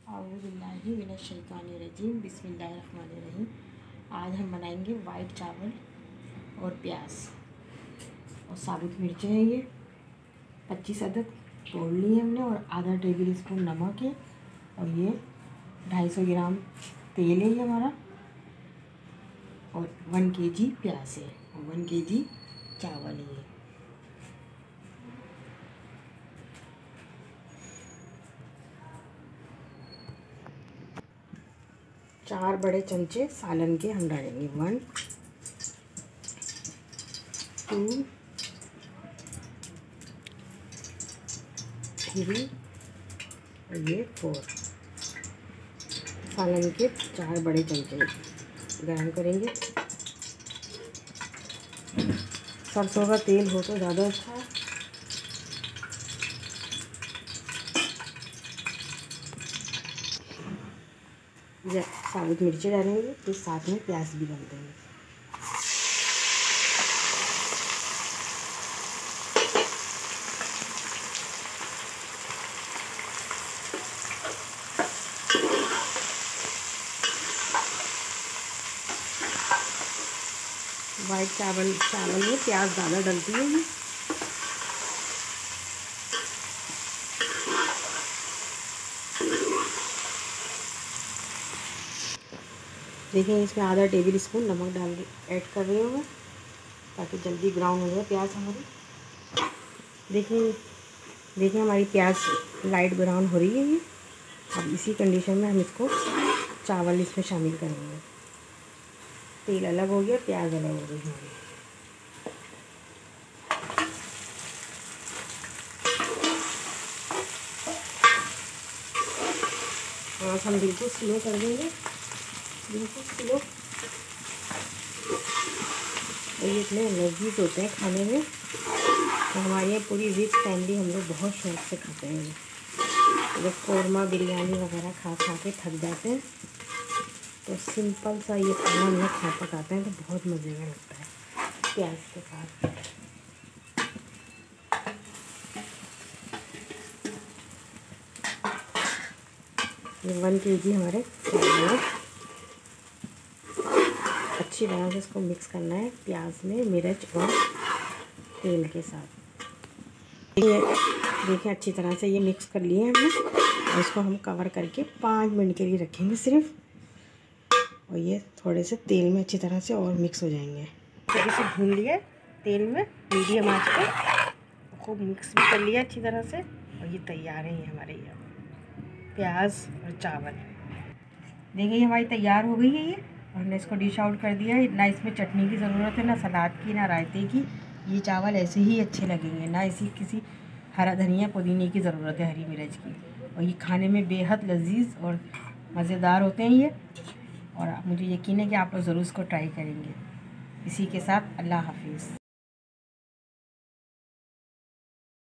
औज़ुबिल्लाहि मिनश्शैतानिर्रजीम बिस्मिल्लाहिर्रहमानिर्रहीम। आज हम बनाएंगे वाइट चावल और प्याज और साबुत मिर्चें हैं। ये 25 अदद तोड़ ली हमने और आधा टेबल स्पून नमक है और ये 250 ग्राम तेल है ये हमारा और 1 kg प्याज है और 1 kg चावल है ये। चार बड़े चमचे सालन के हम डालेंगे 1 2 3 और ये 4 सालन के 4 बड़े चमचे गरम करेंगे। सरसों का तेल हो तो ज़्यादा अच्छा है। साबुत मिर्ची डालेंगे फिर साथ में प्याज भी डाल देंगे। वाइट चावल में प्याज ज़्यादा डलती है ये। देखिए इसमें आधा टेबल स्पून नमक डाल के ऐड कर रही हूँ मैं ताकि जल्दी ब्राउन हो जाए प्याज हमारी। देखिए हमारी प्याज लाइट ब्राउन हो रही है ये। अब इसी कंडीशन में हम इसको चावल इसमें शामिल करेंगे। तेल अलग हो गया, प्याज अलग हो गई हमारी। और हम बिल्कुल स्लो कर देंगे, बिल्कुल स्लो। और ये इतने लजीज होते हैं खाने में तो हमारी ये पूरी रिच फैमिली हम लोग बहुत शौक से खाते हैं। जब कौरमा बिरयानी वगैरह खा के थक जाते हैं तो सिंपल सा ये खाना हम लोग खा पकाते हैं तो बहुत मज़े में लगता है प्याज के साथ। ये 1 kg हमारे चावल अच्छी तरह से इसको मिक्स करना है प्याज में मिर्च और तेल के साथ। ये देखिए अच्छी तरह से ये मिक्स कर लिए हमने और इसको हम कवर करके 5 मिनट के लिए रखेंगे सिर्फ। और ये थोड़े से तेल में अच्छी तरह से और मिक्स हो जाएंगे। थोड़ी से भून लिया तेल में मीडियम आंच पे, खूब मिक्स भी कर लिया अच्छी तरह से और ये तैयार है ये हमारे ये प्याज और चावल। देखिए हमारी तैयार हो गई है ये और हमने इसको डिश आउट कर दिया है। ना इसमें चटनी की ज़रूरत है, ना सलाद की, ना रायते की। ये चावल ऐसे ही अच्छे लगेंगे, ना इसी किसी हरा धनिया पुदीने की ज़रूरत है, हरी मिर्च की। और ये खाने में बेहद लजीज और मज़ेदार होते हैं ये। और मुझे यकीन है कि आप लोग ज़रूर इसको ट्राई करेंगे। इसी के साथ अल्लाह हाफिज़।